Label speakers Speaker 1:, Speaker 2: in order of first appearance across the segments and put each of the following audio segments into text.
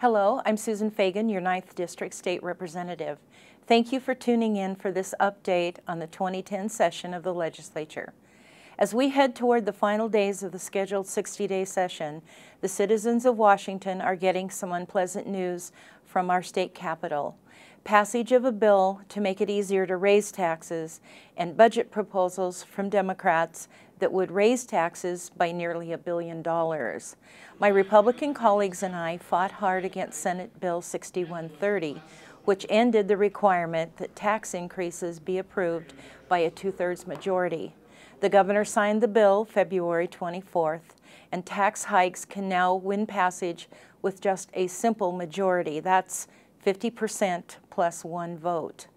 Speaker 1: Hello, I'm Susan Fagan, your 9th District State Representative. Thank you for tuning in for this update on the 2010 session of the Legislature. As we head toward the final days of the scheduled 60-day session, the citizens of Washington are getting some unpleasant news from our state capitol. Passage of a bill to make it easier to raise taxes and budget proposals from Democrats that would raise taxes by nearly $1 billion. My Republican colleagues and I fought hard against Senate Bill 6130, which ended the requirement that tax increases be approved by a 2/3 majority. The governor signed the bill February 24th, and tax hikes can now win passage with just a simple majority. That's 50% plus one vote.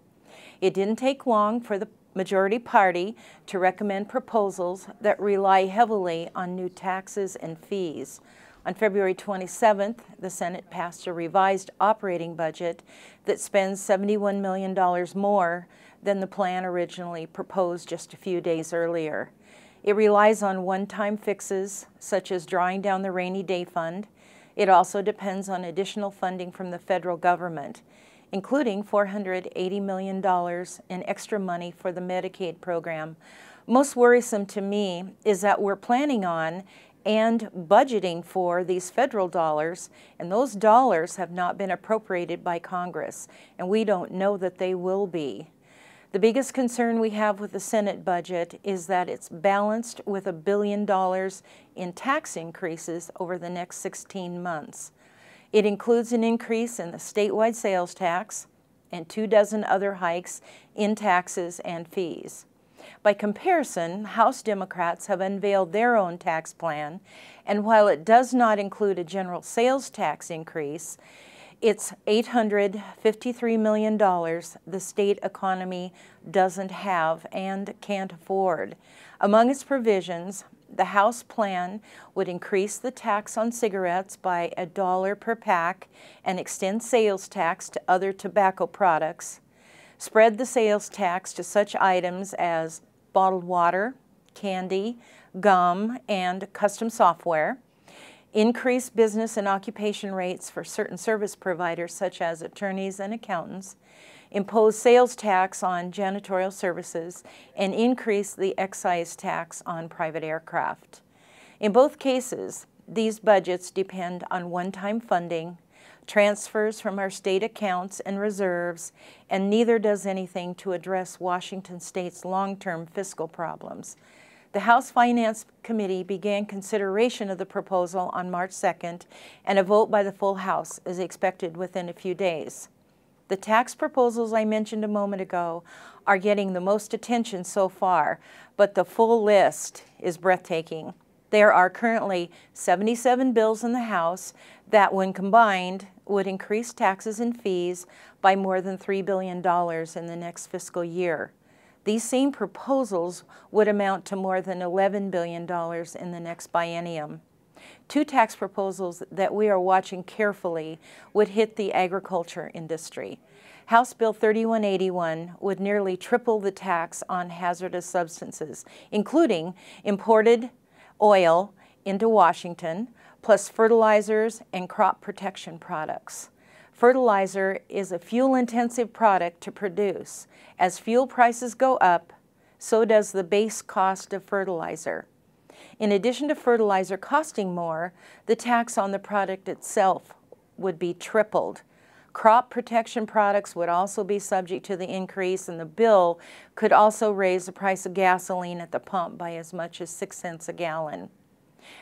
Speaker 1: It didn't take long for the majority party to recommend proposals that rely heavily on new taxes and fees. On February 27th, the Senate passed a revised operating budget that spends $71 million more than the plan originally proposed just a few days earlier. It relies on one-time fixes, such as drawing down the rainy day fund. It also depends on additional funding from the federal government, including $480 million in extra money for the Medicaid program. Most worrisome to me is that we're planning on and budgeting for these federal dollars, and those dollars have not been appropriated by Congress, and we don't know that they will be. The biggest concern we have with the Senate budget is that it's balanced with $1 billion in tax increases over the next 16 months. It includes an increase in the statewide sales tax and 24 other hikes in taxes and fees. By comparison, House Democrats have unveiled their own tax plan, and while it does not include a general sales tax increase, it's $853 million the state economy doesn't have and can't afford. Among its provisions, the House plan would increase the tax on cigarettes by $1 per pack and extend sales tax to other tobacco products, spread the sales tax to such items as bottled water, candy, gum, and custom software, increase business and occupation rates for certain service providers such as attorneys and accountants, impose sales tax on janitorial services, and increase the excise tax on private aircraft. In both cases, these budgets depend on one-time funding, transfers from our state accounts and reserves, and neither does anything to address Washington State's long-term fiscal problems. The House Finance Committee began consideration of the proposal on March 2nd, and a vote by the full House is expected within a few days. The tax proposals I mentioned a moment ago are getting the most attention so far, but the full list is breathtaking. There are currently 77 bills in the House that, when combined, would increase taxes and fees by more than $3 billion in the next fiscal year. These same proposals would amount to more than $11 billion in the next biennium. Two tax proposals that we are watching carefully would hit the agriculture industry. House Bill 3181 would nearly triple the tax on hazardous substances, including imported oil into Washington, plus fertilizers and crop protection products. Fertilizer is a fuel-intensive product to produce. As fuel prices go up, so does the base cost of fertilizer. In addition to fertilizer costing more, the tax on the product itself would be tripled. Crop protection products would also be subject to the increase, and the bill could also raise the price of gasoline at the pump by as much as 6 cents a gallon.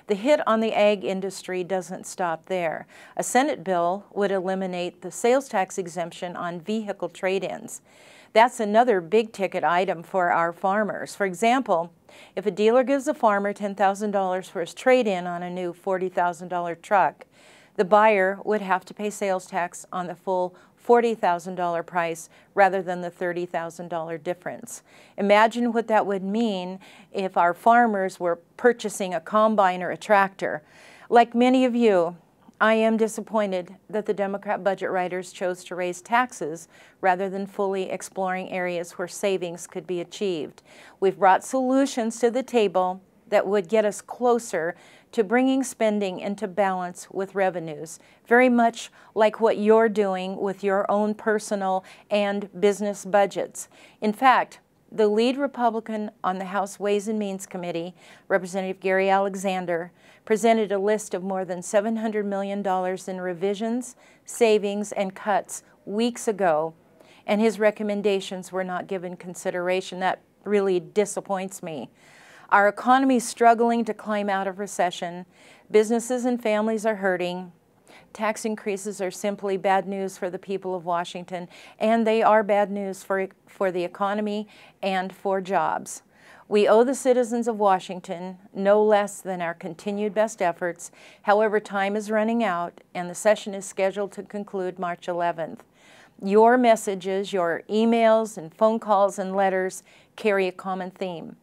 Speaker 1: The hit on the ag industry doesn't stop there. A Senate bill would eliminate the sales tax exemption on vehicle trade-ins. That's another big-ticket item for our farmers. For example, if a dealer gives a farmer $10,000 for his trade-in on a new $40,000 truck, the buyer would have to pay sales tax on the full $40,000 price rather than the $30,000 difference. Imagine what that would mean if our farmers were purchasing a combine or a tractor. Like many of you, I am disappointed that the Democrat budget writers chose to raise taxes rather than fully exploring areas where savings could be achieved. We've brought solutions to the table, that would get us closer to bringing spending into balance with revenues, very much like what you're doing with your own personal and business budgets. In fact, the lead Republican on the House Ways and Means Committee, Representative Gary Alexander, presented a list of more than $700 million in revisions, savings, and cuts weeks ago, and his recommendations were not given consideration. That really disappoints me. Our economy is struggling to climb out of recession. Businesses and families are hurting. Tax increases are simply bad news for the people of Washington, and they are bad news for the economy and for jobs. We owe the citizens of Washington no less than our continued best efforts. However, time is running out, and the session is scheduled to conclude March 11th. Your messages, your emails and phone calls and letters carry a common theme.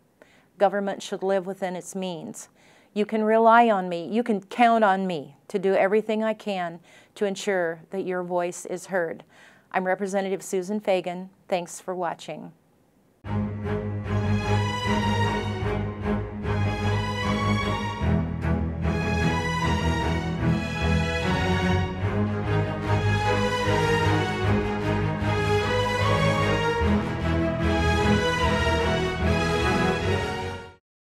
Speaker 1: Government should live within its means. You can rely on me, you can count on me to do everything I can to ensure that your voice is heard. I'm Representative Susan Fagan. Thanks for watching.